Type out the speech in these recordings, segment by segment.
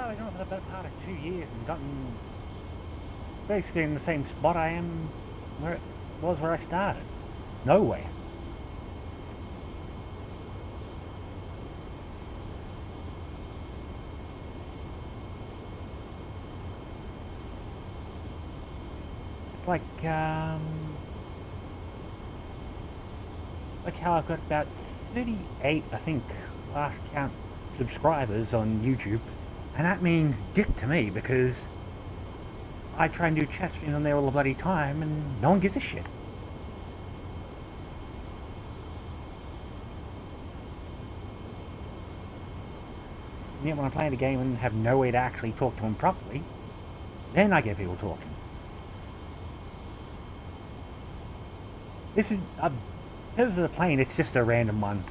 carried on for the better part of 2 years and gotten basically in the same spot I am where it was where I started. Nowhere. Like, like how I've got about 38, I think, last count subscribers on YouTube, and that means dick to me because I try and do chat streams on there all the bloody time and no one gives a shit. And yet when I play the game and have no way to actually talk to them properly, then I get people talking. This is, in terms of the plane, it's just a random one.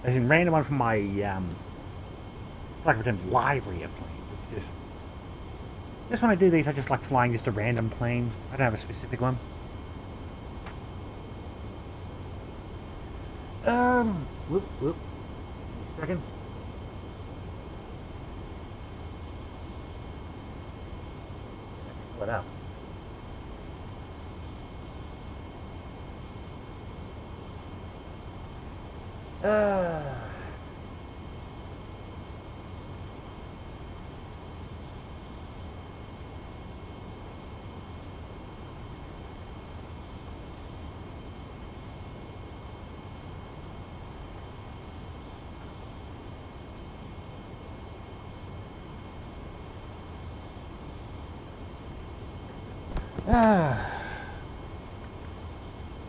As in, random one from my, like a term, library of planes. It's just when I do these, I just like flying just a random plane. I don't have a specific one. Whoop. Give me a second. What up?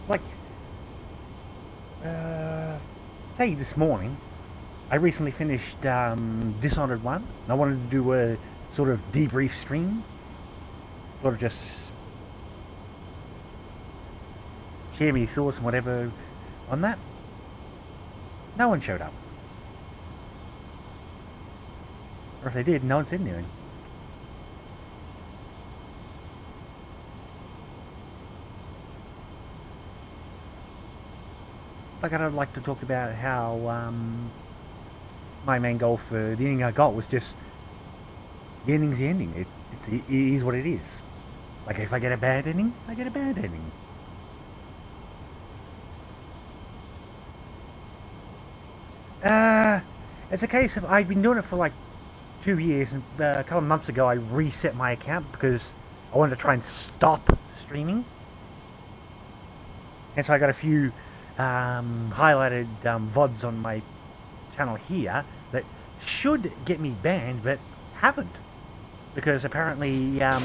Like, say this morning, I recently finished Dishonored 1, and I wanted to do a sort of debrief stream, sort of just share my thoughts and whatever on that. No one showed up. Or if they did, no one said anything. Like, I'd like to talk about how my main goal for the ending I got was just the ending's the ending. It is what it is. Like, if I get a bad ending, I get a bad ending. It's a case of I've been doing it for like 2 years, and a couple of months ago I reset my account because I wanted to try and stop streaming. And so I got a few highlighted VODs on my channel here that should get me banned, but haven't. Because apparently the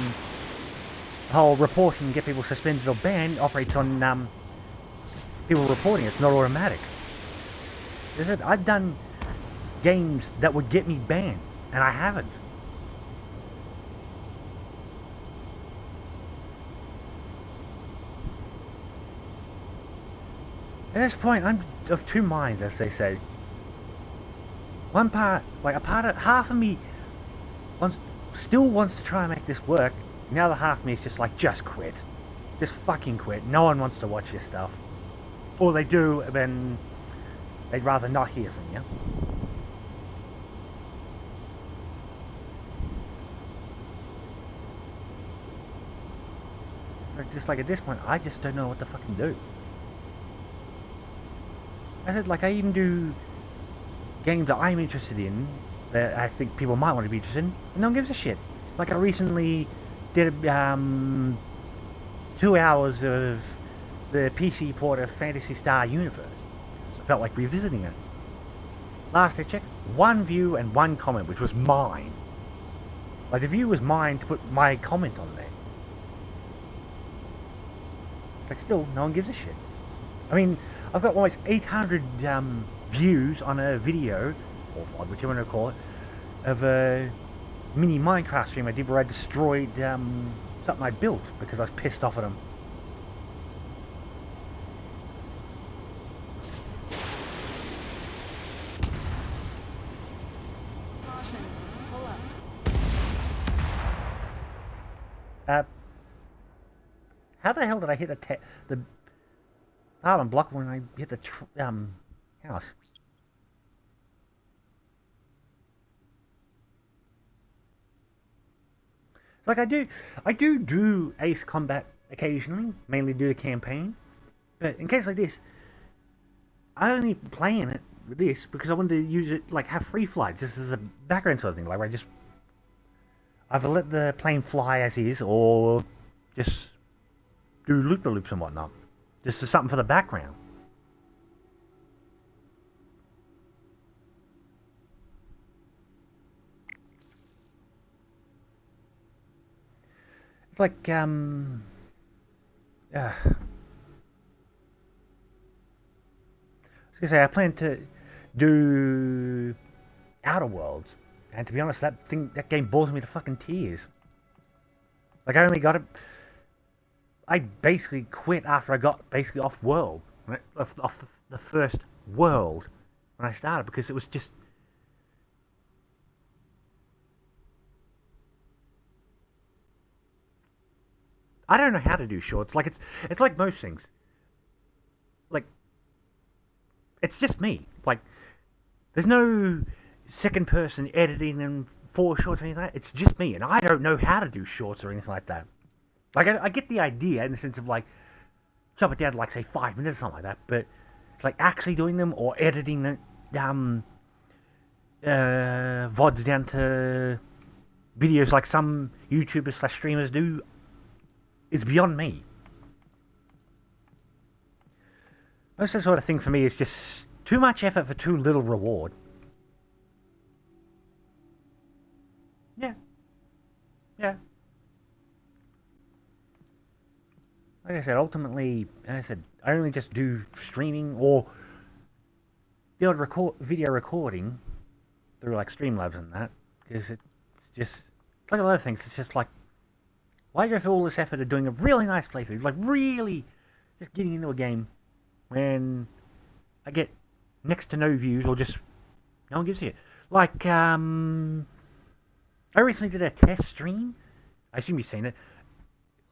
whole reporting get people suspended or banned operates on people reporting. It's not automatic. I've done games that would get me banned, and I haven't. At this point, I'm of two minds, as they say. One part, like half of me still wants to try and make this work. The other half of me is just like, just quit. Just fucking quit. No one wants to watch your stuff. Or they do, then they'd rather not hear from you. Just like at this point, I just don't know what to fucking do. I said, like, I even do games that I'm interested in, that I think people might want to be interested in, and no one gives a shit. Like, I recently did 2 hours of the PC port of Phantasy Star Universe. I felt like revisiting it. Last I checked, 1 view and 1 comment, which was mine. Like, the view was mine to put my comment on there. Like, still, no one gives a shit. I mean, I've got almost 800 views on a video, or VOD, whichever you want to call it, of a mini Minecraft stream I did where I destroyed something I built because I was pissed off at them. How the hell did I hit the bottom block when I hit the house? Like I do Ace Combat occasionally, mainly do the campaign. But in case like this, I only playing it with this because I wanted to use it like have free flight just as a background sort of thing. Like I just either let the plane fly as is or just do loop loops and whatnot. Just as something for the background. It's like I was gonna say I plan to do Outer Worlds, and to be honest, that game bores me to fucking tears. Like I only got it. I basically quit after I got basically off world, right? Off the first world when I started because it was just. I don't know how to do shorts. Like it's like most things. Like it's just me. Like there's no second person editing and for shorts or anything like that. It's just me, and I don't know how to do shorts or anything like that. Like I get the idea in the sense of like chop it down to like say 5 minutes or something like that, but it's like actually doing them or editing the vods down to videos like some YouTubers slash streamers do is beyond me. Most of the sort of thing for me is just too much effort for too little reward. Yeah, yeah. Like I said, ultimately, as I said, I only just do streaming or the odd video recording through like Streamlabs and that because it's just it's like a lot of things. It's just like why go through all this effort of doing a really nice playthrough, like really just getting into a game when I get next to no views or just no one gives a shit. Like I recently did a test stream. I assume you've seen it.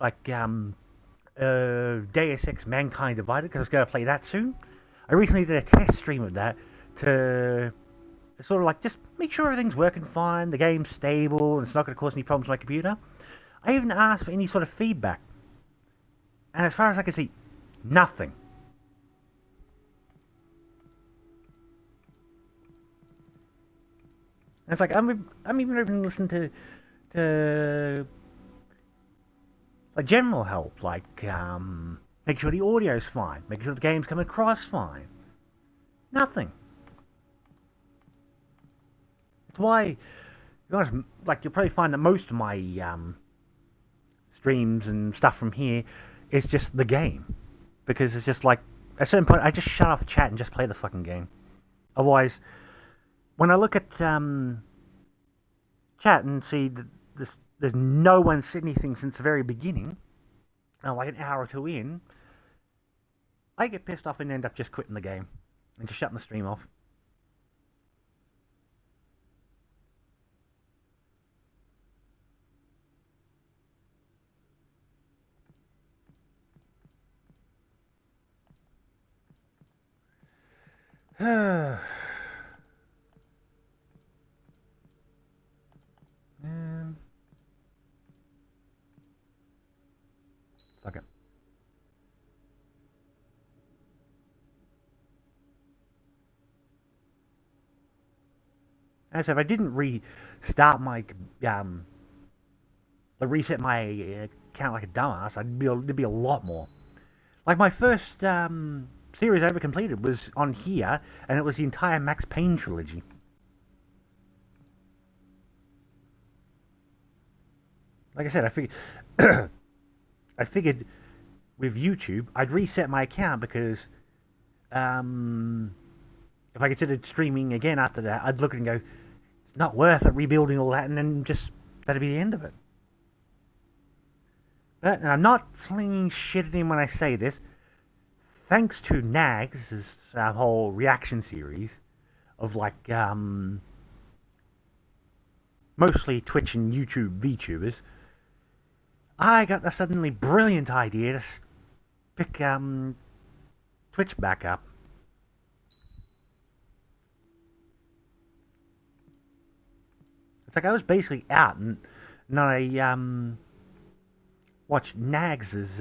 Like Deus Ex Mankind Divided because I was going to play that soon. I recently did a test stream of that to sort of like just make sure everything's working fine, the game's stable, and it's not going to cause any problems with my computer. I even asked for any sort of feedback, and as far as I can see, nothing. And it's like I'm even open to listen to like general help, like make sure the audio's fine, make sure the game's coming across fine. Nothing. That's why, to be honest, like you'll probably find that most of my streams and stuff from here is just the game, because it's just like at a certain point I just shut off chat and just play the fucking game. Otherwise, when I look at chat and see that there's no one said anything since the very beginning, like an hour or two in, I get pissed off and end up just quitting the game and just shutting the stream off. Man. Fuck it. As if I didn't restart my reset my account like a dumbass, there'd be a lot more. Like my first series I ever completed was on here, and it was the entire Max Payne trilogy. Like I said, I figured with YouTube I'd reset my account because if I considered streaming again after that, I'd look and go, it's not worth it rebuilding all that, and then just that'd be the end of it. But I'm not flinging shit at him when I say this. Thanks to Nags' whole reaction series of like mostly Twitch and YouTube VTubers, I got the suddenly brilliant idea to pick Twitch back up. It's like I was basically out and And I watched Nags's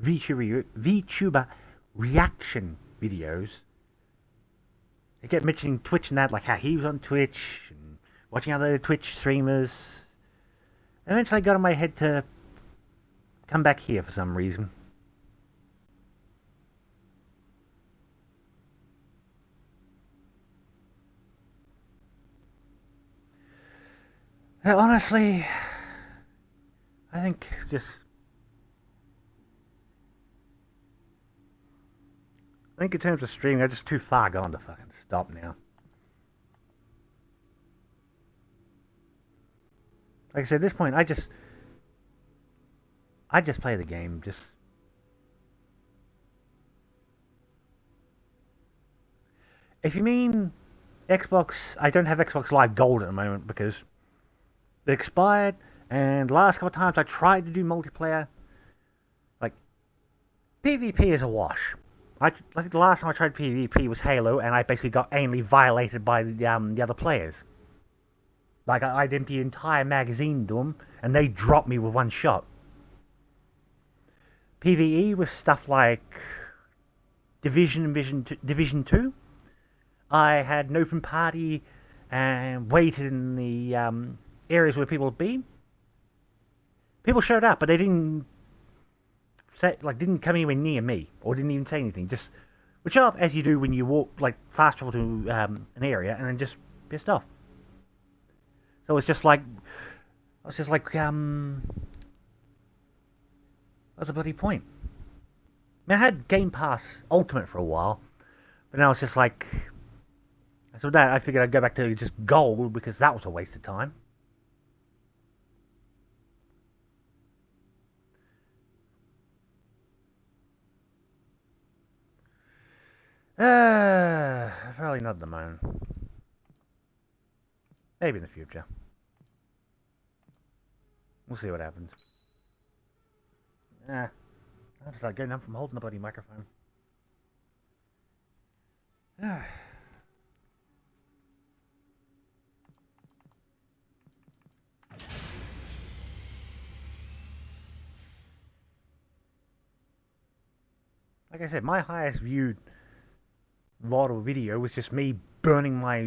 VTuber reaction videos. He kept mentioning Twitch and that, like how he was on Twitch and watching other Twitch streamers. Eventually I got in my head to come back here for some reason. Honestly, I think in terms of streaming, I'm just too far gone to fucking stop now. Like I said, at this point, I just play the game. Just if you mean Xbox, I don't have Xbox Live Gold at the moment because it expired. And the last couple of times I tried to do multiplayer, like PvP is a wash. I think the last time I tried PvP was Halo, and I basically got anally violated by the other players. Like I'd empty the entire magazine into them, and they dropped me with one shot. PvE was stuff like Division 2. I had an open party and waited in the areas where people would be. People showed up, but they didn't didn't come anywhere near me, or didn't even say anything. Just would show up as you do when you walk, like fast travel to an area, and then just pissed off. So it's just like, what's the bloody point? I mean, I had Game Pass Ultimate for a while, but now it's just like, so with that I figured I'd go back to just Gold because that was a waste of time. Probably not at the moment. Maybe in the future. We'll see what happens. I'm just like going down from holding the bloody microphone. Like I said, my highest viewed viral video was just me burning my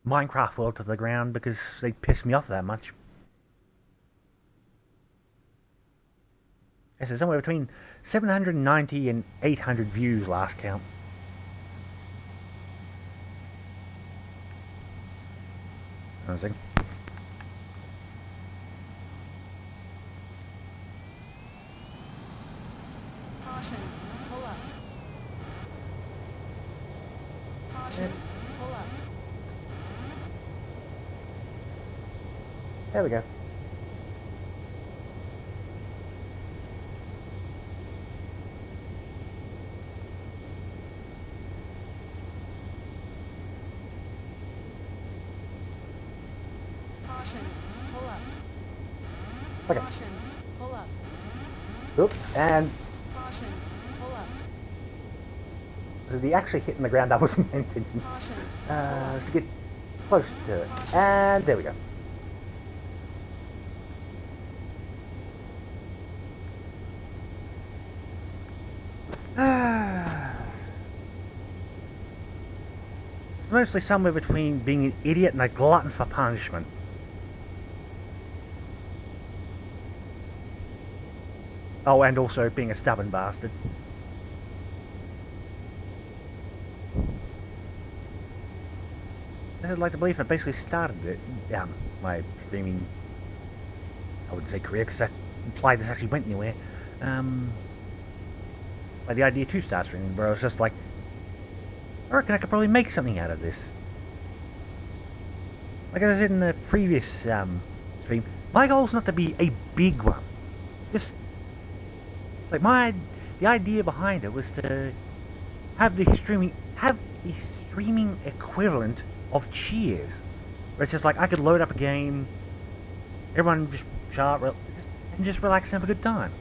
Minecraft world to the ground because they pissed me off that much. I said somewhere between 790 and 800 views last count. Amazing. Caution, pull up. Caution, pull up. There we go. Caution, pull up. Okay. Caution, pull up. Oops, and Caution, pull up. the actually hitting the ground, that wasn't my intention. Caution, pull up. Let's get close to it. And there we go. Mostly somewhere between being an idiot and a glutton for punishment. Oh, and also being a stubborn bastard. I'd like to believe I basically started it, my streaming, I wouldn't say career, because that implied this actually went anywhere. By the idea to start streaming, where I was just like, I reckon I could probably make something out of this. Like I said in the previous stream, my goal's not to be a big one. Just like the idea behind it was to have the streaming equivalent of Cheers, where it's just like I could load up a game, everyone just shut up and just relax and have a good time.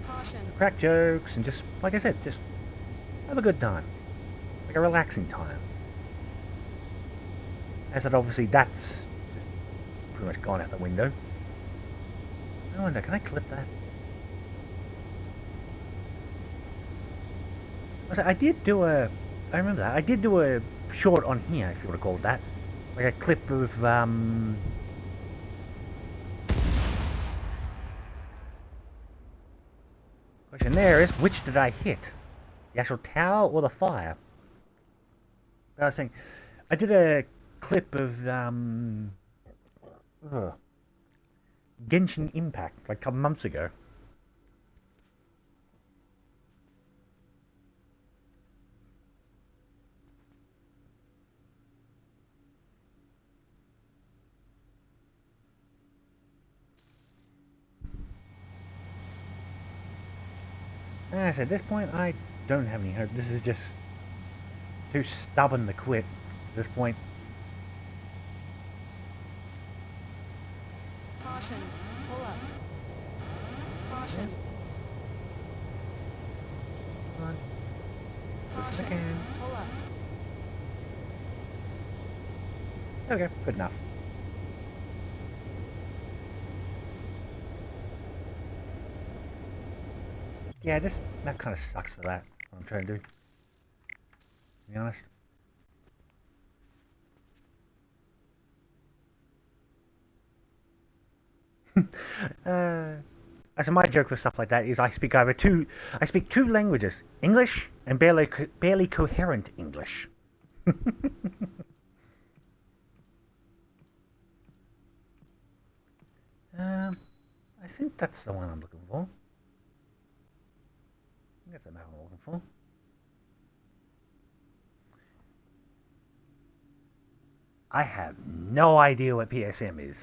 Caution. Crack jokes and just, like I said, just have a good time. Like a relaxing time. I said, obviously that's pretty much gone out the window. I wonder, can I clip that? I did do a... I remember that. I did do a short on here, if you would have called that. Like a clip of, question there is, which did I hit? The actual tower or the fire? But I was saying, I did a clip of, Genshin Impact, like a couple months ago. And I said, at this point, I don't have any hope. This is just too stubborn to quit at this point. Caution. Pull up. Caution. Come on. Push the Caution. can. Pull up. Okay, good enough. Yeah, this map kind of sucks for that, what I'm trying to do. To be honest. So my joke with stuff like that is I speak two languages, English and barely coherent English. I think that's the one I'm looking for. I think that's the map I'm looking for. I have no idea what PSM is.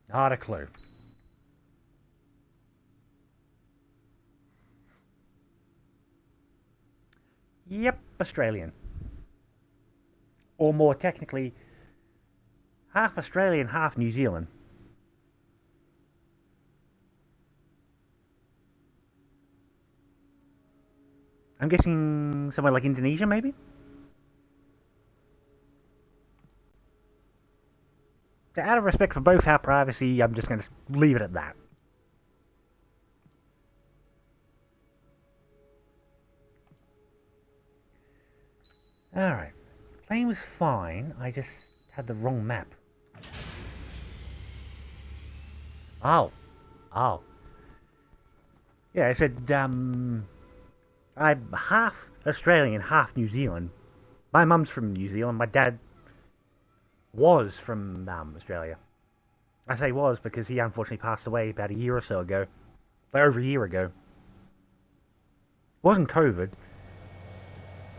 Not a clue. Yep, Australian. Or more technically, half Australian, half New Zealand. I'm guessing somewhere like Indonesia, maybe? So out of respect for both our privacy, I'm just going to leave it at that. Alright. Plane was fine, I just had the wrong map. Oh. Oh. Yeah, I said, I'm half Australian, half New Zealand. My mum's from New Zealand, my dad was from Australia. I say was because he unfortunately passed away about a year or so ago. Like over a year ago. It wasn't COVID.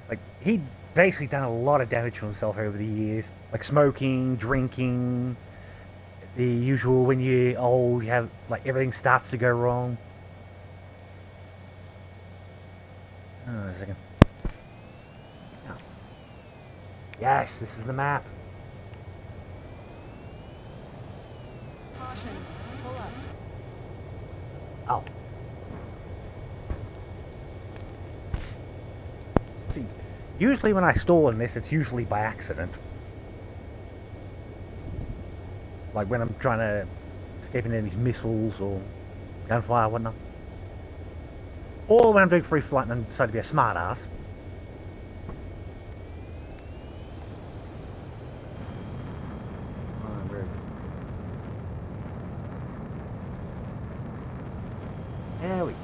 Like, he'd basically done a lot of damage to himself over the years. Like smoking, drinking, the usual when you're old, you have, like, everything starts to go wrong. Oh, a second. Oh. Yes, this is the map. Caution. Pull up. Oh. See, usually when I stall in this, it's usually by accident. Like when I'm trying to escape enemies' missiles or gunfire or whatnot. Or when I'm doing free flight and I decide to be a smart ass. Where is it? There we go.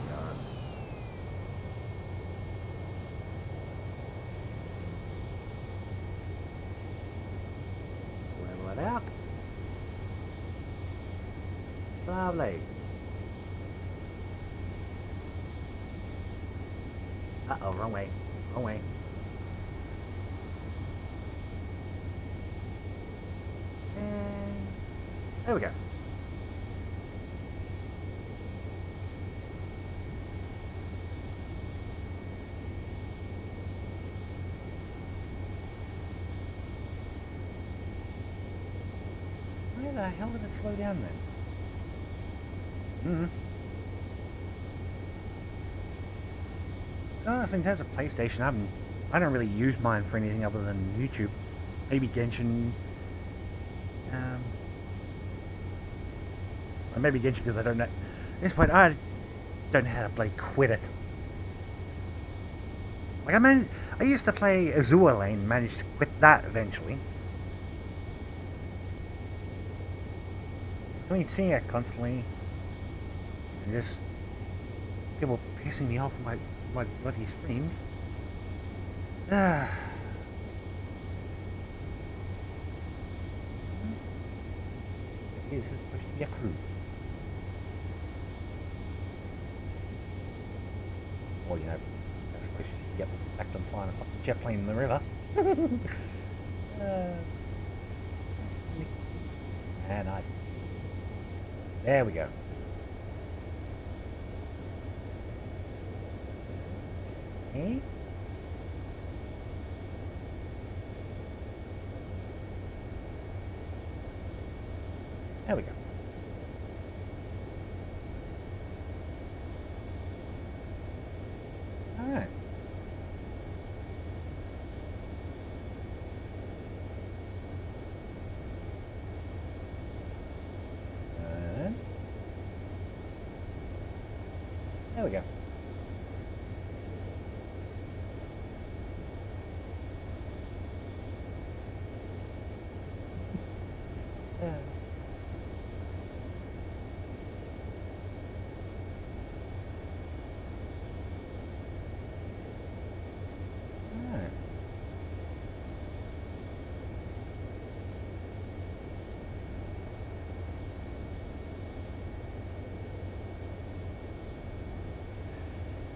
Level it out. Lovely. Uh-oh, wrong way. Wrong way. And there we go. Where the hell did it slow down then? In terms of PlayStation, I don't really use mine for anything other than YouTube. maybe Genshin. Or maybe Genshin because I don't know. At this point, I don't know how to bloody quit it. Like I used to play Azure Lane, managed to quit that eventually. I mean, seeing it constantly, and just people pissing me off with my bloody streams. Ah. Is this supposed to be a crew? Or, you know, that's supposed to get back on flying a fucking jet plane in the river. And there we go. Okay. There we go. Alright. There we go.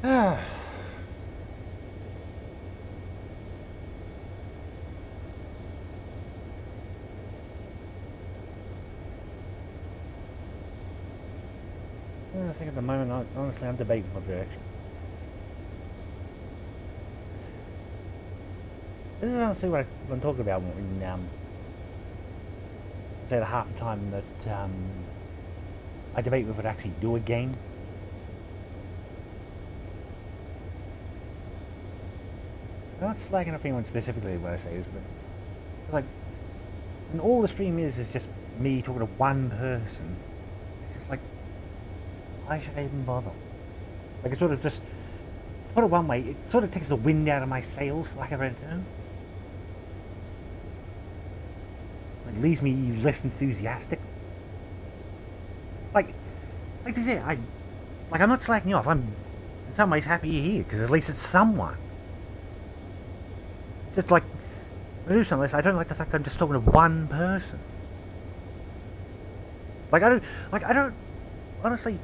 Ah. I think at the moment, honestly, I'm debating what direction. This is honestly what I'm talking about when I say the half the time that I debate if I would actually do a game. I'm not slagging off anyone specifically when I say this, but like, and all the stream is just me talking to one person. It's just like, why should I even bother? Like, it sort of just, put it one way, it sort of takes the wind out of my sails, for lack of a better term. Like, leaves me less enthusiastic. Like to say, I'm not slacking you off. I'm in some ways happy you're here because at least it's someone. Just like, I do something like this, I don't like the fact that I'm just talking to one person. Like, honestly,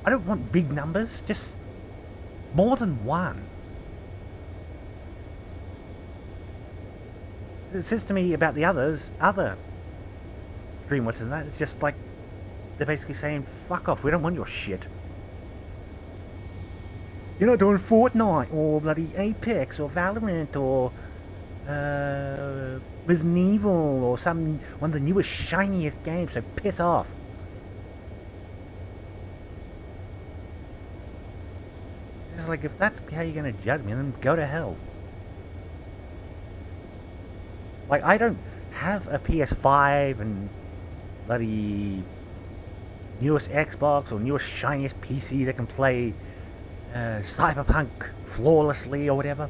I don't want big numbers, just more than one. It says to me about the other stream watchers and that, it's just like, they're basically saying, fuck off, we don't want your shit. You're not doing Fortnite, or bloody Apex, or Valorant, or Resident Evil, or one of the newest, shiniest games, so piss off. It's like, if that's how you're gonna judge me, then go to hell. Like, I don't have a PS5 and bloody newest Xbox or newest shiniest PC that can play Cyberpunk flawlessly or whatever.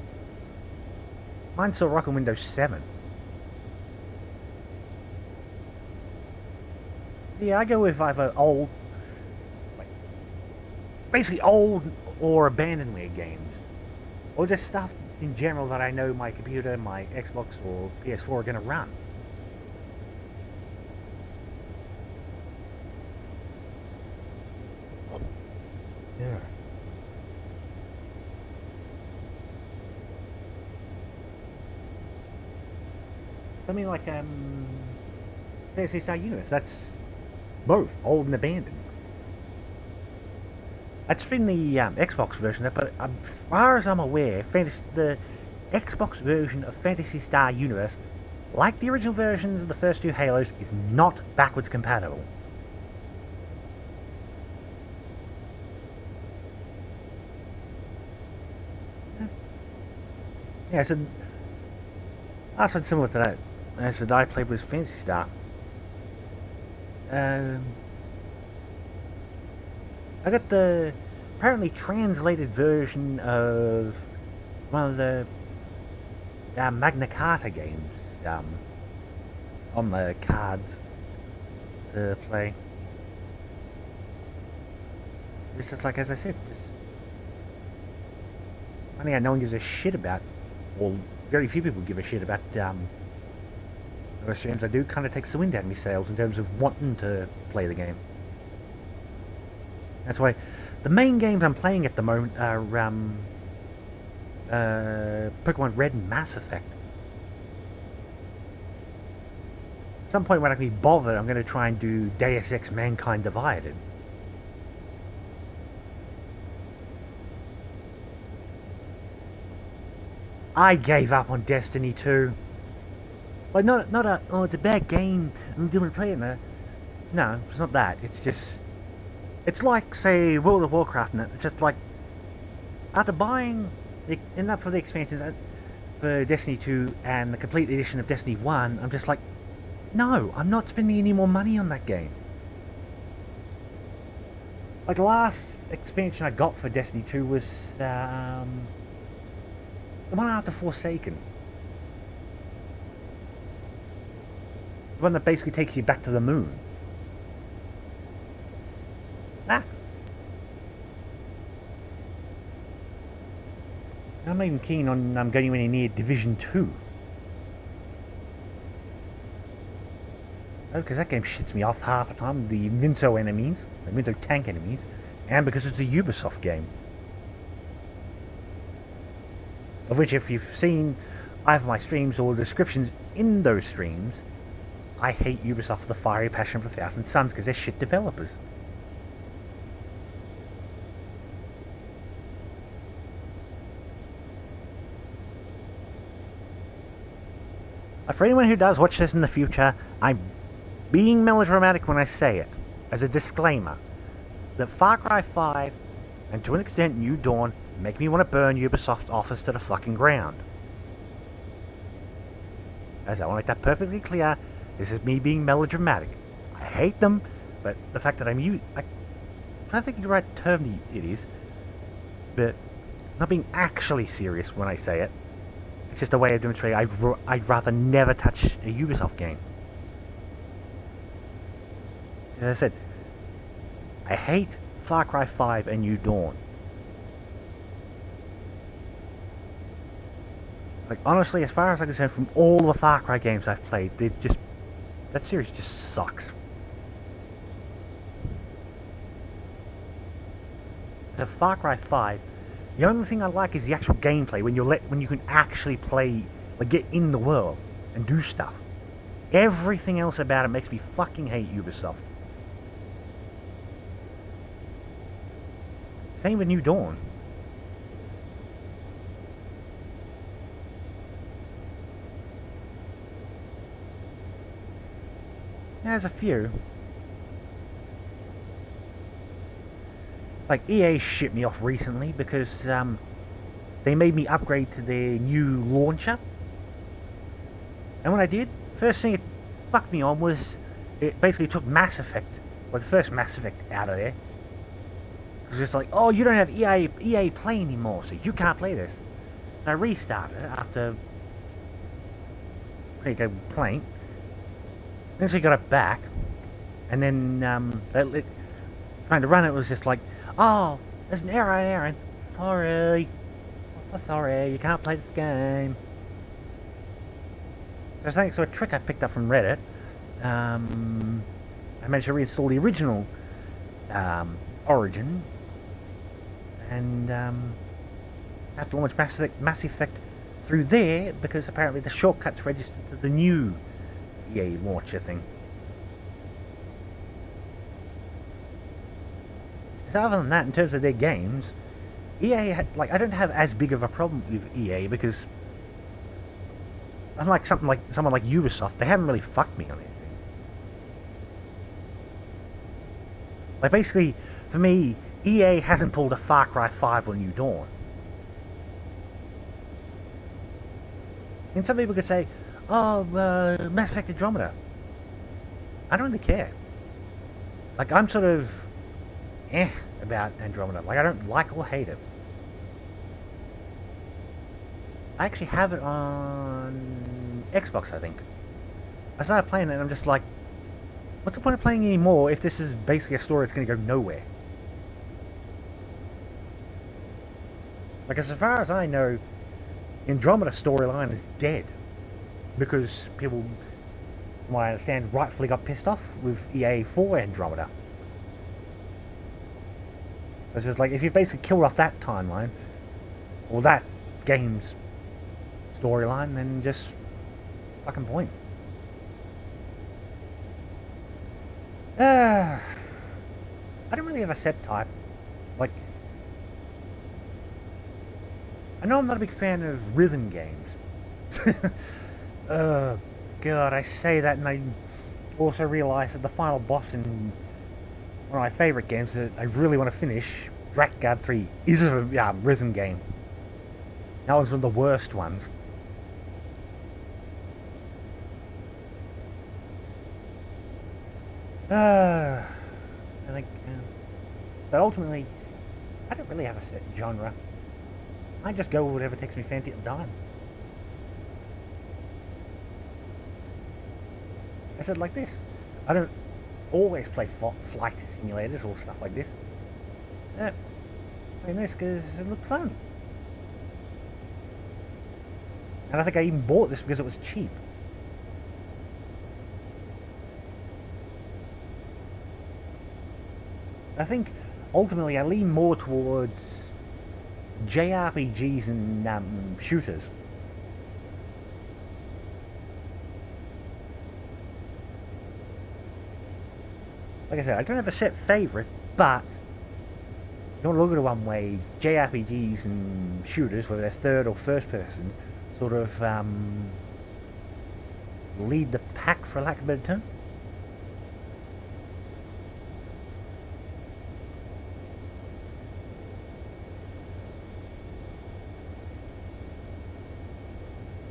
Mine's still rocking Windows 7. Yeah, I go with either old, like, basically old or abandonware games, or just stuff in general that I know my computer, my Xbox or PS4 are going to run. Yeah. I mean, like, Fantasy Star Universe, that's both old and abandoned. I'd been the Xbox version of it, but as far as I'm aware, the Xbox version of Fantasy Star Universe, like the original versions of the first two Halos, is not backwards compatible. Yeah, so that's what's similar to that. as that I played was Phantasy Star. Um, I got the apparently translated version of one of the Magna Carta games on the cards to play. It's just like, as I said, just something no one gives a shit about. Well, very few people give a shit about those games. I do kind of takes the wind out of me sails in terms of wanting to play the game. That's why the main games I'm playing at the moment are Pokemon Red and Mass Effect. At some point when I can be bothered, I'm going to try and do Deus Ex Mankind Divided. I gave up on Destiny 2. Like, not a, oh, it's a bad game, I'm doing play it now. No, it's not that. It's just, it's like, say, World of Warcraft, and it's just like, after buying enough for the expansions for Destiny 2 and the complete edition of Destiny 1, I'm just like, no, I'm not spending any more money on that game. Like, the last expansion I got for Destiny 2 was, the one after Forsaken. The one that basically takes you back to the moon. Ah! I'm not even keen on going anywhere near Division 2. Oh, because that game shits me off half the time. The Minso enemies, the Minso tank enemies, and because it's a Ubisoft game. Of which, if you've seen either my streams or descriptions in those streams, I hate Ubisoft with a fiery passion for 1,000 Suns because they're shit developers. For anyone who does watch this in the future, I'm being melodramatic when I say it, as a disclaimer, that Far Cry 5, and to an extent New Dawn, make me want to burn Ubisoft's office to the fucking ground. As I want to make that perfectly clear, this is me being melodramatic. I hate them, but the fact that I'm I think the right term it is, but not being actually serious when I say it. It's just a way of demonstrating I'd rather never touch a Ubisoft game. As I said, I hate Far Cry 5 and New Dawn. Like, honestly, as far as I'm concerned, from all the Far Cry games I've played, that series just sucks. The Far Cry 5, the only thing I like is the actual gameplay, when you can actually play, like, get in the world and do stuff. Everything else about it makes me fucking hate Ubisoft. Same with New Dawn. There's a few. Like, EA shit me off recently because they made me upgrade to their new launcher. And when I did, first thing it fucked me on was it basically took Mass Effect, well, the first Mass Effect out of there. It was just like, oh, you don't have EA Play anymore, so you can't play this. So I restarted it after pretty good playing. Eventually got it back, and then trying to run it was just like, oh, there's an error, Aaron. Sorry, you can't play this game. So thanks to a trick I picked up from Reddit, I managed to reinstall the original Origin, and have to launch Mass Effect through there because apparently the shortcut's registered to the new EA launcher thing. So other than that, in terms of their games, EA I don't have as big of a problem with EA because unlike someone like Ubisoft, they haven't really fucked me on anything. Like, basically, for me, EA hasn't pulled a Far Cry 5 or New Dawn. And some people could say, Oh, Mass Effect Andromeda. I don't really care. Like, I'm sort of about Andromeda. Like, I don't like or hate it. I actually have it on Xbox, I think. I started playing it and I'm just like, what's the point of playing anymore if this is basically a story that's going to go nowhere? Like, as far as I know, Andromeda storyline is dead. Because people, from what I understand, rightfully got pissed off with EA for Andromeda. It's just like, if you basically killed off that timeline, or that game's storyline, then just fucking point. I don't really have a set type. Like, I know I'm not a big fan of rhythm games. God, I say that and I also realise that the final boss in one of my favourite games that I really want to finish, Drakgard 3, is a rhythm game. That was one of the worst ones. I think, but ultimately, I don't really have a set genre. I just go with whatever takes me fancy at the time. I said like this. I don't always play flight simulators or stuff like this. Playing this because it looked fun. And I think I even bought this because it was cheap. I think ultimately I lean more towards JRPGs and shooters. Like I said, I don't have a set favourite, but you want to look at it one way, JRPGs and shooters, whether they're third or first person, sort of lead the pack, for lack of a better term.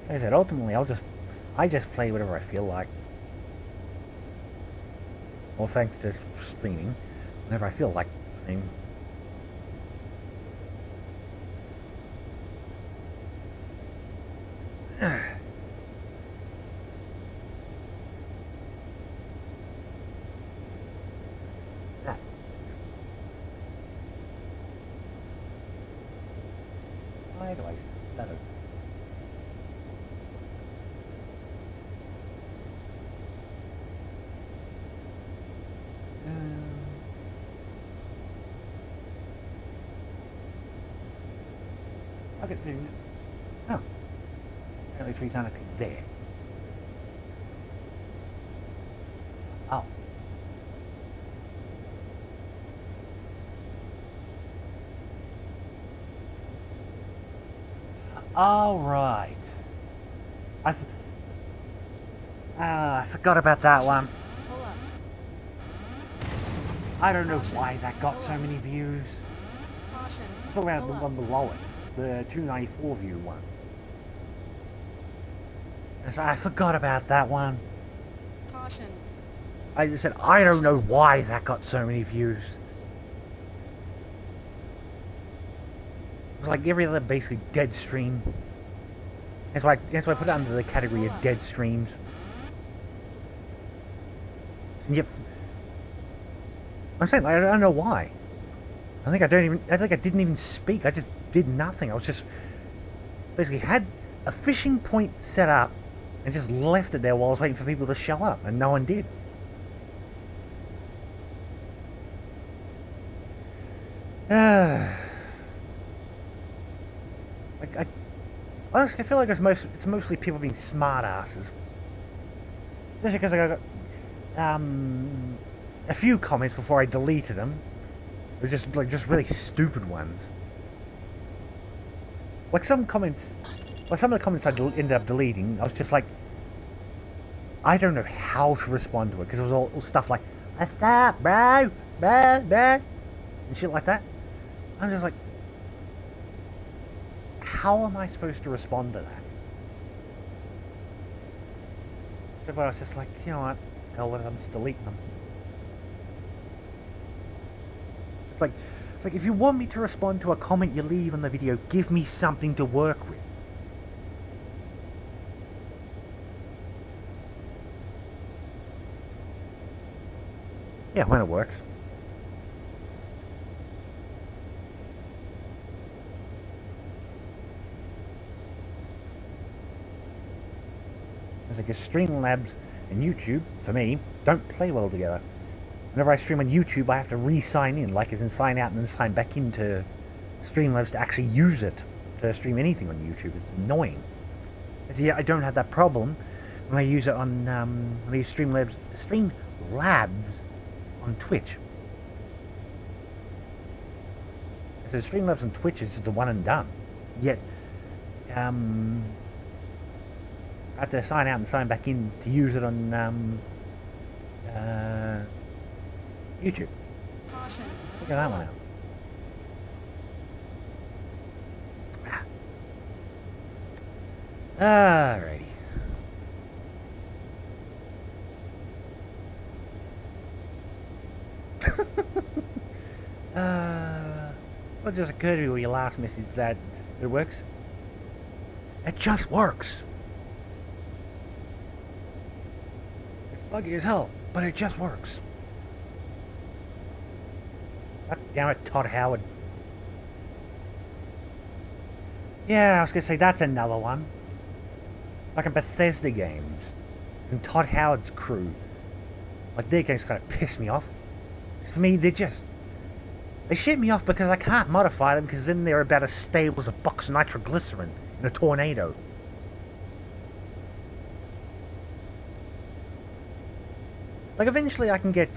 Like I said, ultimately, I just play whatever I feel like. Well, thanks to streaming, whenever I feel like playing. Why do I stutter? I'll get through. Oh, apparently 3 times there. Oh. All right. I forgot about that one. Pull up. I don't know why that got so many views. Caution. Let's talk about the Pull one up. below it, the 294 view one. I forgot about that one. Caution. I just said, I don't know why that got so many views. It was like every other basically dead stream. That's why I put it under the category of dead streams. Yep. I'm saying, I don't know why. I think I didn't even speak. I just did nothing. I was just basically had a fishing point set up and just left it there while I was waiting for people to show up, and no one did. Honestly, I feel like it's mostly people being smart asses. Especially because I got a few comments before I deleted them. It was just really stupid ones. Like some comments, like some of the comments I ended up deleting, I was just like, I don't know how to respond to it because it was all stuff like, "What's up, bro? Blah, blah," and shit like that. I'm just like, how am I supposed to respond to that? So I was just like, you know what? Hell with it, I'm just deleting them. It's like if you want me to respond to a comment you leave on the video, give me something to work with. Yeah, when it works. It's like Streamlabs and YouTube, for me, don't play well together. Whenever I stream on YouTube, I have to re-sign in, like as in sign out and then sign back into Streamlabs to actually use it to stream anything on YouTube. It's annoying. But yeah, I don't have that problem when I use it on when I use Streamlabs on Twitch. So Streamlabs on Twitch is just a one and done. Yet, I have to sign out and sign back in to use it on YouTube. Caution. Look at that one out. Alrighty. What just occurred to you with your last message that it works? It just works. It's buggy as hell, but it just works. God damn it, Todd Howard. Yeah, I was gonna say that's another one. Like in Bethesda games. And Todd Howard's crew. Like their games kind of piss me off. For me, they shit me off because I can't modify them because then they're about as stable as a box of nitroglycerin in a tornado. Like eventually I can get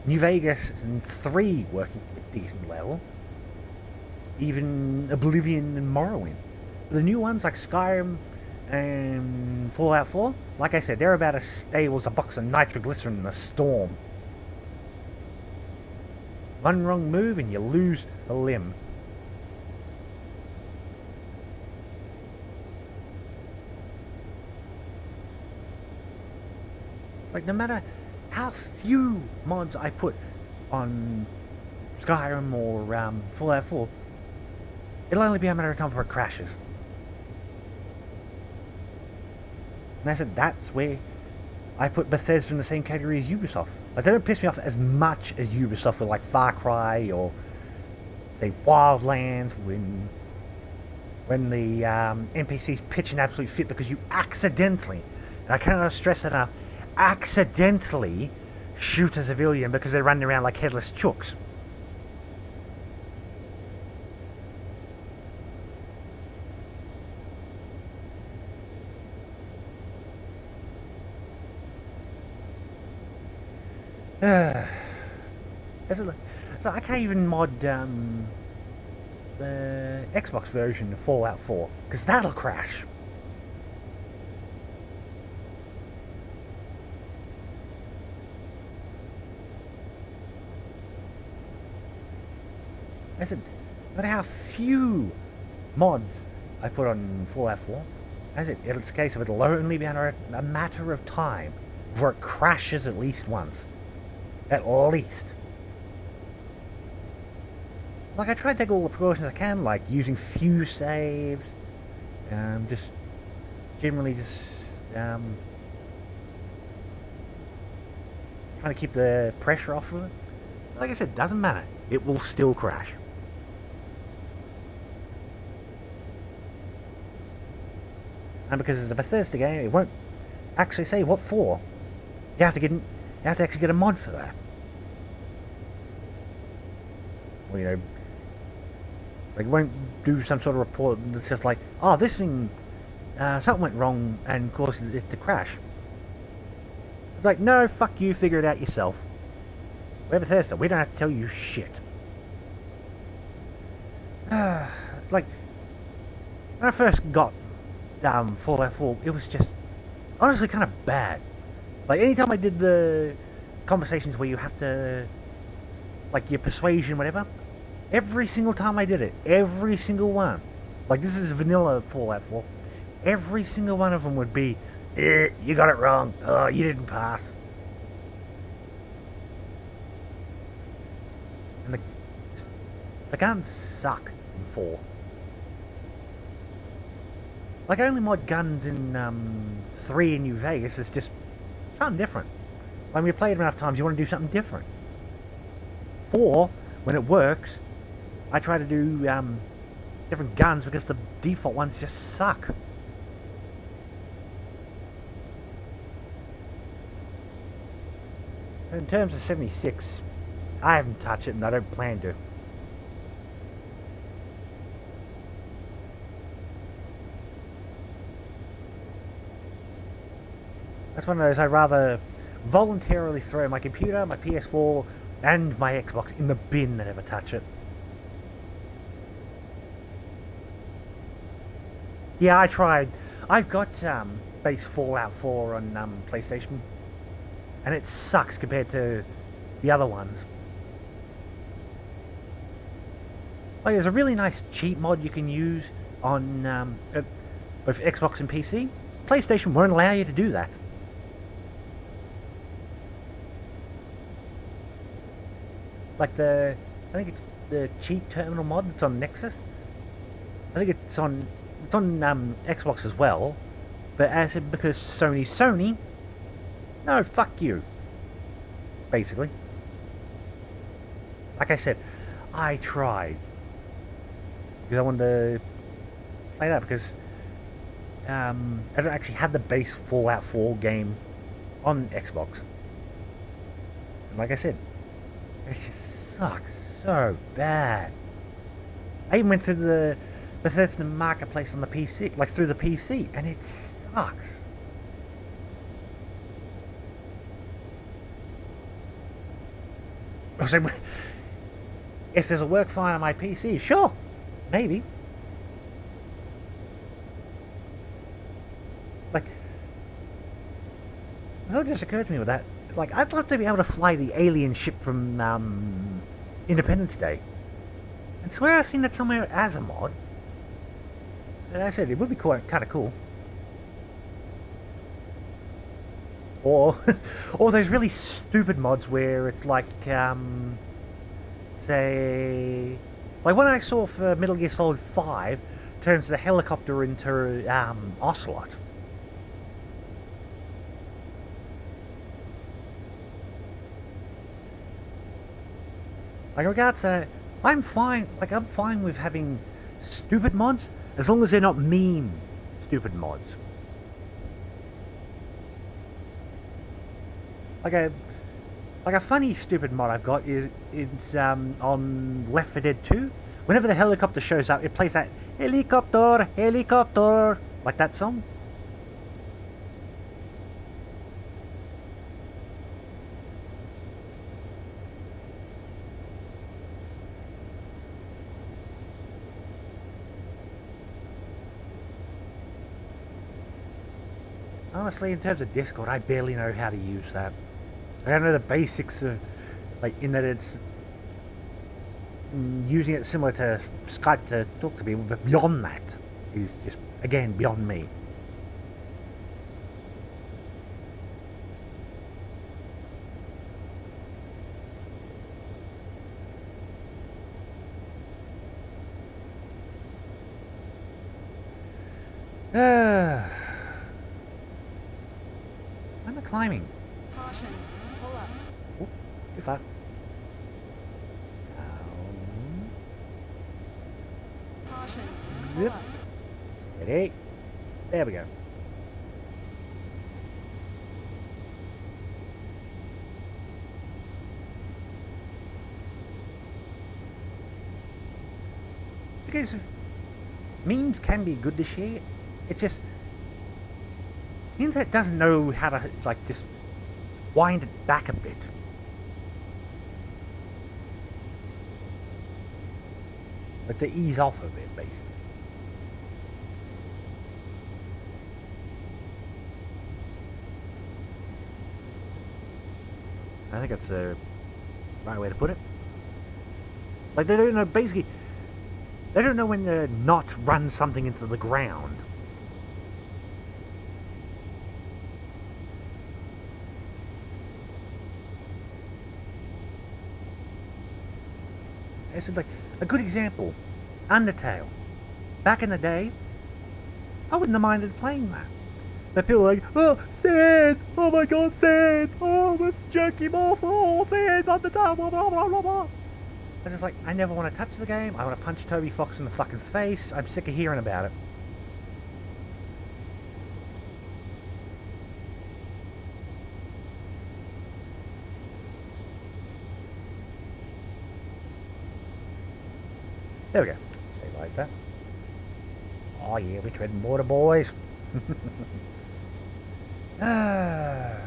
New Vegas and 3 working at a decent level. Even Oblivion and Morrowind. But the new ones like Skyrim and Fallout 4, like I said, they're about as stable as a box of nitroglycerin in a storm. One wrong move and you lose a limb. Like no matter how few mods I put on Skyrim or Fallout 4, it'll only be a matter of time before it crashes. And I said that's where I put Bethesda in the same category as Ubisoft. Like, they don't piss me off as much as Ubisoft with like Far Cry or say Wildlands when the NPCs pitch an absolute fit because you accidentally, and I cannot stress that enough, accidentally shoot a civilian because they're running around like headless chooks. So I can't even mod the Xbox version of Fallout 4 because that'll crash. I said, no matter how few mods I put on Fallout 4, I said, it's a case of it'll only be a matter of time before it crashes at least once. At least. Like, I try to take all the precautions I can, like using few saves, just generally just trying to keep the pressure off of it. Like I said, doesn't matter. It will still crash. And because it's a Bethesda game, it won't actually say what for. You have to actually get a mod for that. Well, you know, like it won't do some sort of report that's just like, oh, this thing, something went wrong and caused it to crash. It's like, no, fuck you, figure it out yourself. We're Bethesda, we don't have to tell you shit. Like, when I first got Fallout 4, it was just honestly kind of bad. Like, anytime I did the conversations where you have to, like, your persuasion, whatever, every single time I did it, every single one, like, this is vanilla Fallout 4, every single one of them would be, you got it wrong. Oh, you didn't pass. And the guns suck in 4. Like, I only mod guns in 3 in New Vegas. It's just something different. When you play it enough times, you want to do something different. 4, when it works, I try to do different guns because the default ones just suck. In terms of 76, I haven't touched it and I don't plan to. That's one of those I'd rather voluntarily throw my computer, my PS4, and my Xbox in the bin than ever touch it. Yeah, I tried. I've got base Fallout 4 on PlayStation, and it sucks compared to the other ones. Like, there's a really nice cheat mod you can use on both Xbox and PC. PlayStation won't allow you to do that. Like I think it's the cheat terminal mod that's on Nexus. I think it's on Xbox as well. But as it, because Sony's Sony, no, fuck you. Basically. Like I said, I tried. Because I wanted to play that because I don't actually have the base Fallout 4 game on Xbox. And like I said, it just sucks so bad. I even went to the Bethesda Marketplace on the PC, like through the PC, and it sucks. I was like, if there's a work fine on my PC, sure, maybe. Like, it all just occurred to me with that. Like, I'd love to be able to fly the alien ship from Independence Day. I swear I've seen that somewhere as a mod. And I said it would be kind of cool. Or, or those really stupid mods where it's like, say, like one I saw for Metal Gear Solid 5 turns the helicopter into Ocelot. Like, regards to, I'm fine with having stupid mods as long as they're not mean stupid mods. Like a funny stupid mod I've got is on Left 4 Dead 2. Whenever the helicopter shows up, it plays that helicopter, helicopter, like that song. Honestly, in terms of Discord, I barely know how to use that. I don't know the basics of, like, in that it's using it similar to Skype to talk to people, but beyond that is just, again, beyond me. I'm not climbing. Caution. Pull up. Oh, too far. Caution. Pull Yep. up. Ready? There we go. Because memes can be good this year. It's just the internet doesn't know how to, like, just wind it back a bit. Like, to ease off a bit, basically. I think that's the right way to put it. Like, they don't know, basically, they don't know when to not run something into the ground. It's like a good example. Undertale. Back in the day, I wouldn't have minded playing that. But people are like, oh, Sans! Oh my god, Sans! Oh, let's jerk him off! Oh, Sans, Undertale, blah, blah, blah, blah, blah. And it's like, I never want to touch the game. I want to punch Toby Fox in the fucking face. I'm sick of hearing about it. There we go. Stay like that. Oh yeah, we're treading water, boys. Ah.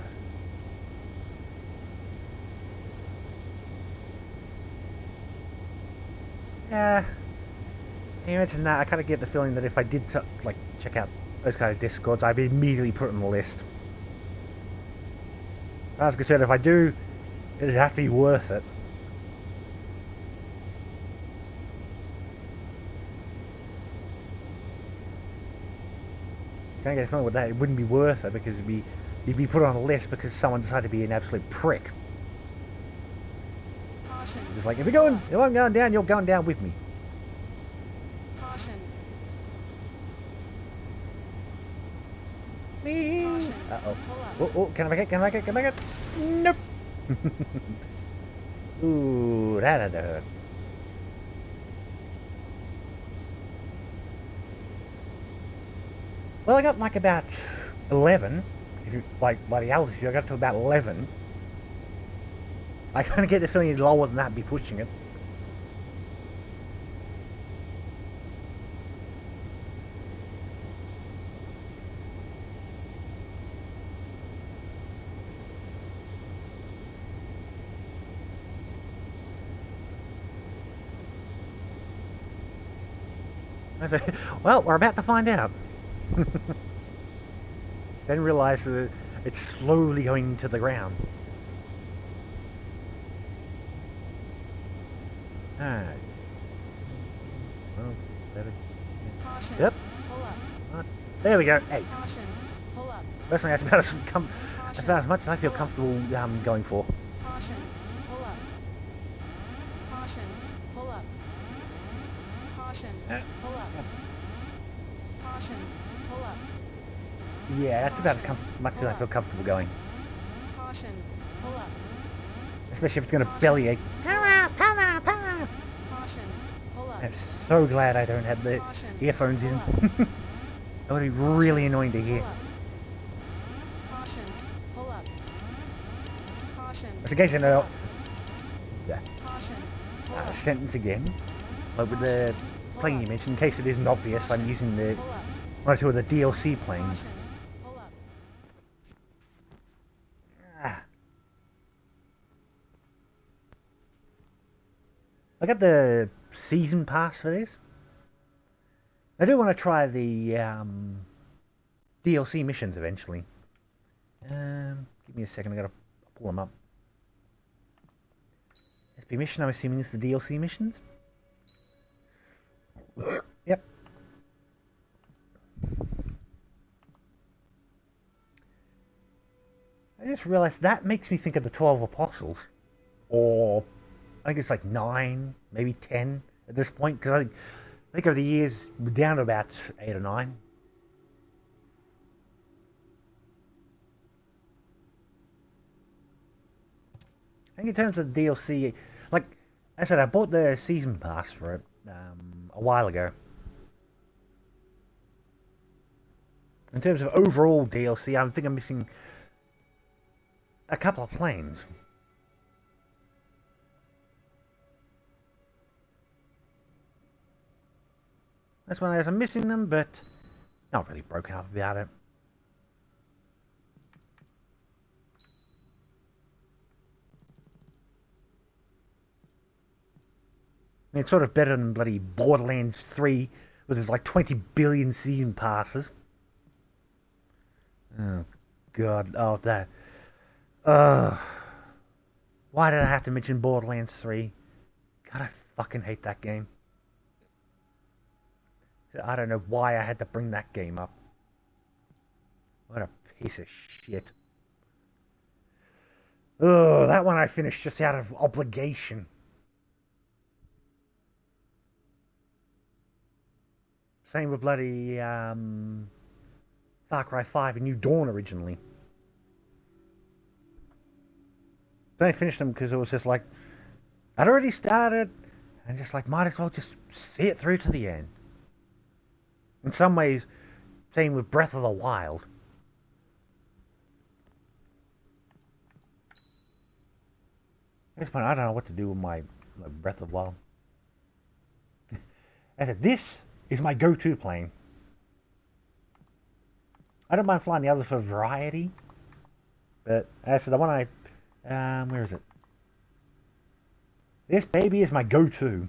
Yeah. You mentioned that, I kind of get the feeling that if I did like check out those kind of discords, I'd be immediately put on the list. As I said, if I do, it'd have to be worth it. Can I get a feeling with that? It wouldn't be worth it because you'd be put on a list because someone decided to be an absolute prick. Caution. Just like, if I'm going down, you're going down with me. Caution. Me. Uh-oh. Pull up. Oh, can I make it? Can I make it? Can I make it? Nope. Ooh, that had to hurt. Well, I got like about 11. If you like by the altitude, I got to about 11. I kind of get the feeling lower than that would be pushing it. Well, we're about to find out. Then realize that it's slowly going to the ground. Alright. Well, Caution. yep. Pull up. There we go. 8. Caution. Pull up. Personally, that's about as much as I feel comfortable going for. Caution. Pull up. Caution. Pull up. Caution. Pull up. Caution. Pull up. Yeah, that's about as much as I feel comfortable going. Caution. Pull up. Especially if it's going to bellyache. Power, power, power. Caution. Pull up. I'm so glad I don't have the earphones in. That would be really annoying to hear. Caution. Pull up. Caution. Just in case you know, Caution. Pull up. sentence again. Like with the plane you mentioned, in case it isn't obvious, I'm using the one or two of the DLC planes. Caution. Pull up. I got the season pass for this. I do want to try the DLC missions eventually. Give me a second, I gotta pull them up. SP mission, I'm assuming this is the DLC missions? Yep. I just realized that makes me think of the 12 Apostles. Or, I think it's like 9, maybe 10 at this point, because I think over the years, we're down to about 8 or 9. I think in terms of the DLC, like I said, I bought the season pass for it a while ago. In terms of overall DLC, I think I'm missing a couple of planes. That's one I'm missing them, but not really broken up about it. I mean, it's sort of better than bloody Borderlands 3, where there's like 20 billion season passes. Oh, God. Oh, that. Why did I have to mention Borderlands 3? God, I fucking hate that game. I don't know why I had to bring that game up. What a piece of shit. Oh, that one I finished just out of obligation. Same with bloody Far Cry 5 and New Dawn originally. Then I finished them because it was just like, I'd already started, and just like, might as well just see it through to the end. In some ways, same with Breath of the Wild. At this point, I don't know what to do with my Breath of the Wild. I said, this is my go-to plane. I don't mind flying the others for variety, but as I said, the one where is it? This baby is my go-to.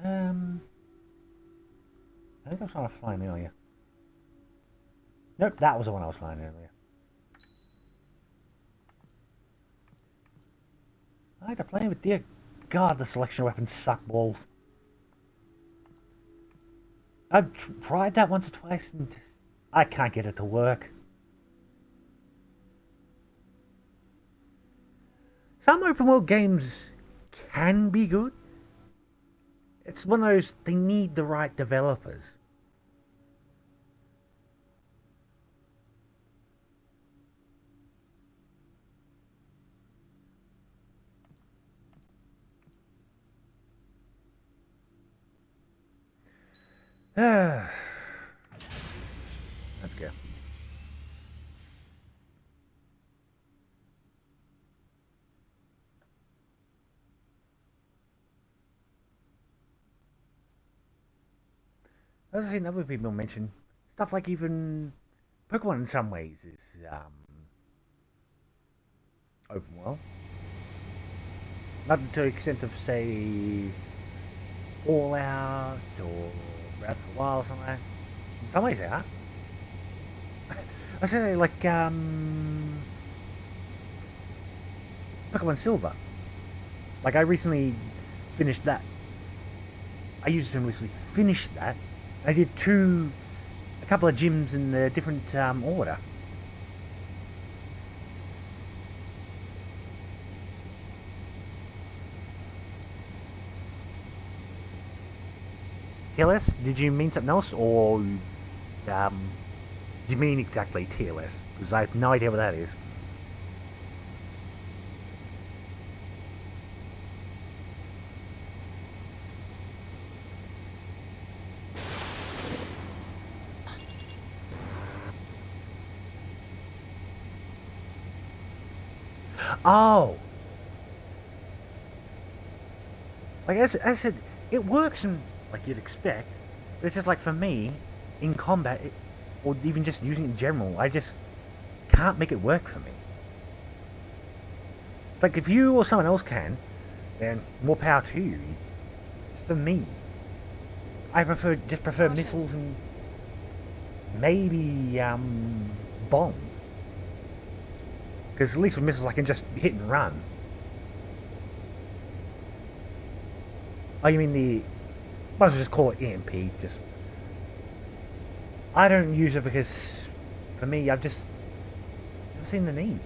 I think I was trying to fly earlier. Nope, that was the one I was flying earlier. I like to play with, dear God, the selection of weapons suck balls. I've tried that once or twice and just, I can't get it to work. Some open world games can be good. It's one of those, they need the right developers. Let's go. As I've seen other people mention, stuff like even Pokemon in some ways is open world. Not to the extent of, say, Fallout or Breath of the Wild or something like that. In some ways they are. I say like Pokemon Silver. Like I recently finished that. I used to recently finish that. I did a couple of gyms in a different order. TLS? Did you mean something else, or do you mean exactly TLS? Because I have no idea what that is. Oh! Like I said, it works in, like you'd expect, but it's just like for me, in combat, or even just using it in general, I just can't make it work for me. Like if you or someone else can, then more power to you. It's for me. I prefer missiles and maybe bombs. Because at least with missiles I can just hit and run. Oh, you mean the... might as well just call it EMP, just... I don't use it because, for me, I've just never seen the need.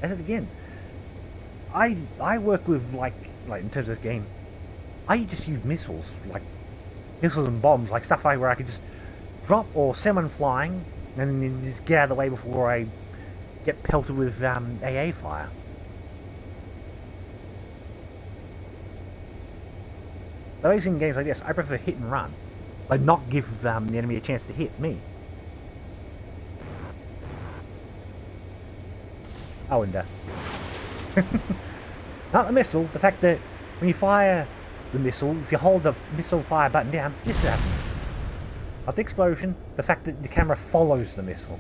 I said again, I work with, like in terms of this game, I just use missiles, like missiles and bombs, like stuff like where I could just drop or send one flying, and then just get out of the way before I get pelted with AA fire. Those in games like this, I prefer hit and run, like not give the enemy a chance to hit me. Oh, and not the missile, the fact that when you fire the missile, if you hold the missile fire button down, this happens. Not the explosion, the fact that the camera follows the missile.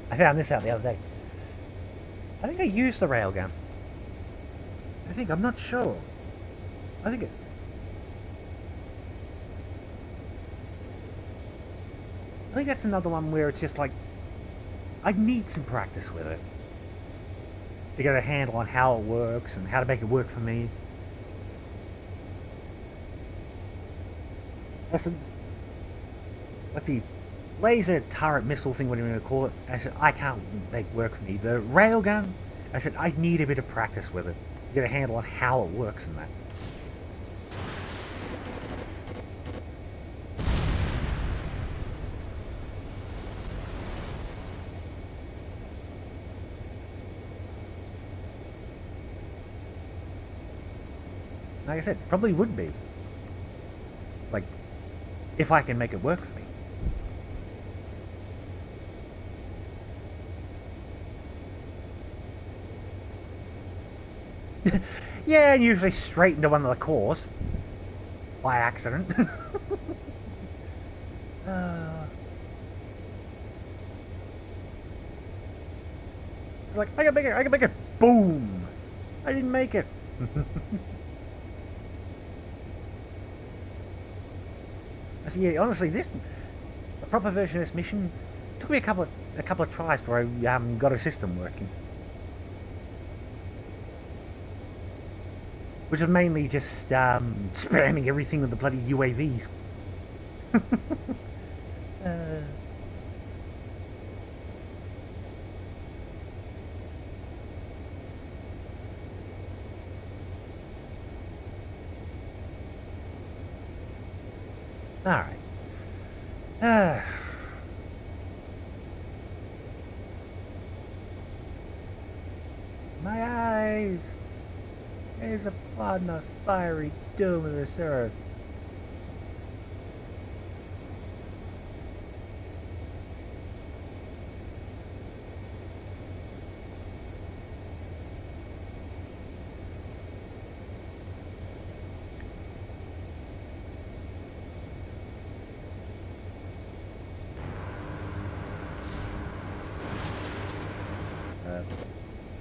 I found this out the other day. I think I used the railgun. I'm not sure. I think that's another one where it's just like, I need some practice with it to get a handle on how it works and how to make it work for me. That's like the laser turret missile thing, whatever you want to call it. I said, I can't make it work for me. The railgun, I said, I need a bit of practice with it to get a handle on how it works and that. Like I said, probably would be. Like, if I can make it work for me. Yeah, and usually straight into one of the cores. By accident. Like, I can make it, I can make it. Boom! I didn't make it. Yeah, honestly, the proper version of this mission took me a couple of tries before I got a system working. Which was mainly just spamming everything with the bloody UAVs. Alright. My eyes! There's a flood in the fiery doom of this earth.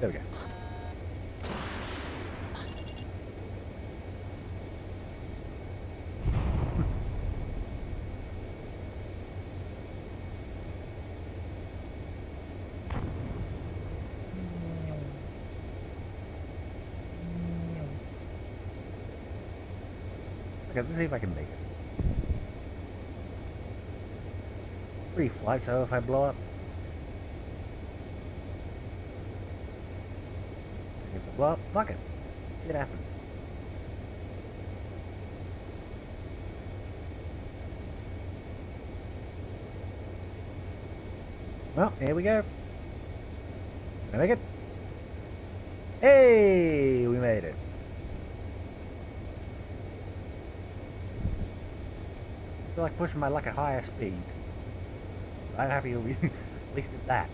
There we go. Okay, let's see if I can make it. 3 flights, so if I blow up. If I blow up, fuck it. Shit happens. Well, here we go. Can I make it? Hey, we made it. I feel like pushing my luck at higher speed. I'm happy we at least did that.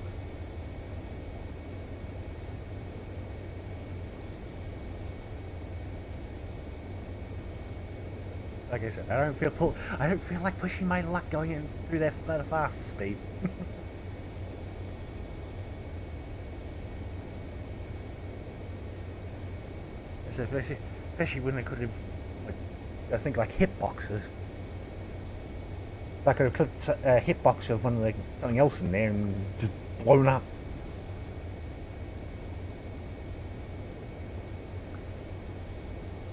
Like I said, I don't feel like pushing my luck going in through there at a faster speed. Especially when they could have, like, I think like hitboxes. I could have clipped a hitbox of one of something else in there and just blown up.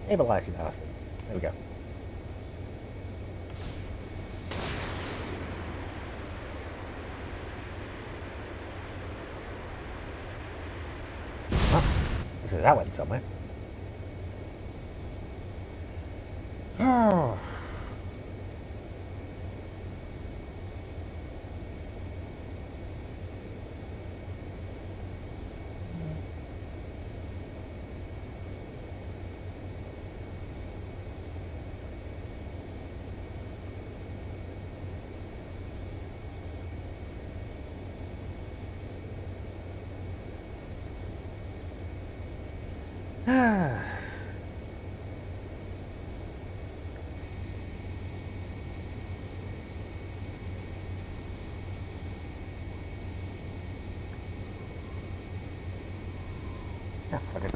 Stabilize you bastard. There we go. Oh, so that went somewhere. Oh. Ah, fuck it.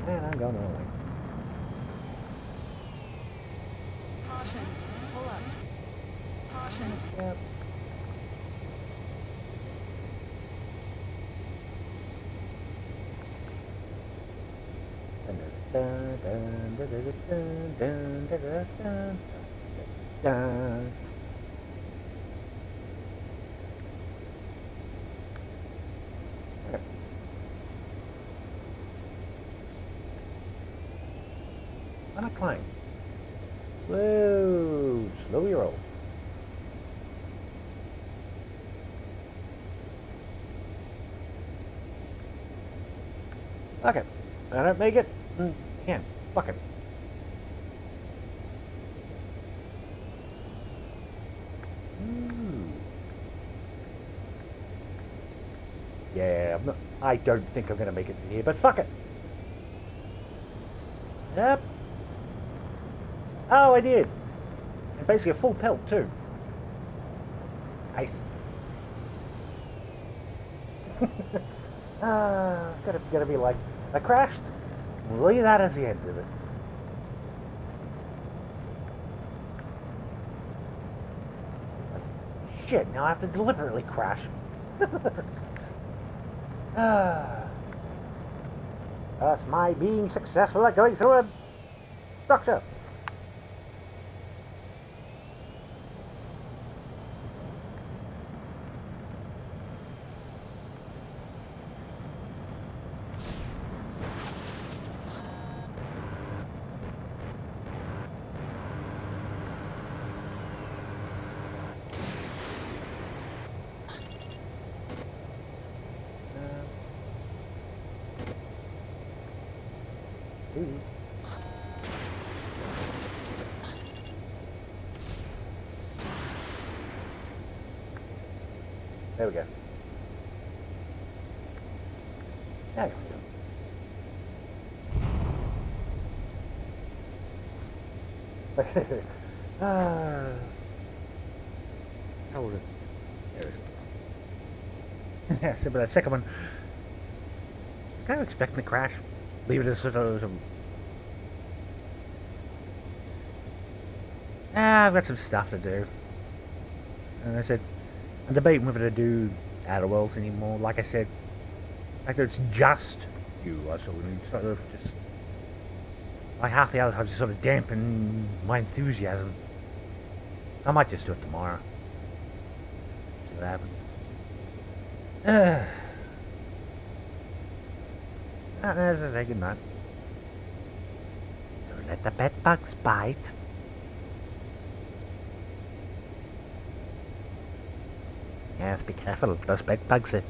Man, I'm going the wrong way. Caution. Pull up. Caution. Yep. Dun, dun, dun, dun, dun, dun, dun, dun, dun, dun. On a climb. Whoa, slow your roll. Okay. I don't make it. Again. Fuck it. Yeah, I don't think I'm going to make it in here, but fuck it. Yep. Oh, I did. And basically a full pelt, too. Nice. Gotta be like, I crashed. Leave that as the end of it. Shit, now I have to deliberately crash. That's my being successful at going through a structure. There we go. There we go. How was it? There it is. Yeah, so but that second one, kind of expecting to crash. Leave it as sort of I've got some stuff to do. And I said, I'm debating whether to do Outer Worlds anymore. Like I said, like it's just you. I sort of just like half the other times, just sort of dampen my enthusiasm. I might just do it tomorrow. See what happens. As I say, good night. Don't let the bed bugs bite. Yes, be careful. Those bed bugs are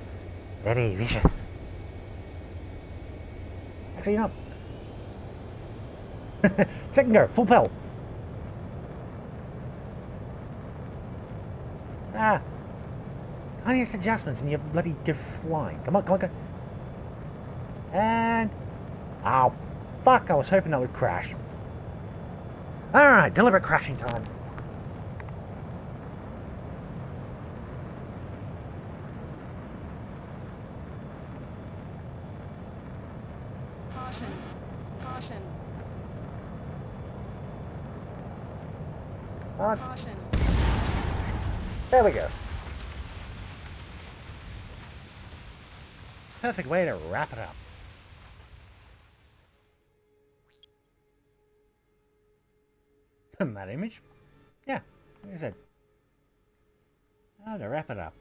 very vicious. Actually, no. Second go, full pelt. Tiniest adjustments and you bloody go flying. Come on, come on, come on. And... oh, fuck, I was hoping I would crash. Alright, deliberate crashing time. Caution. Caution. Caution. There we go. Perfect way to wrap it up. That image? Yeah, like I said. How to wrap it up.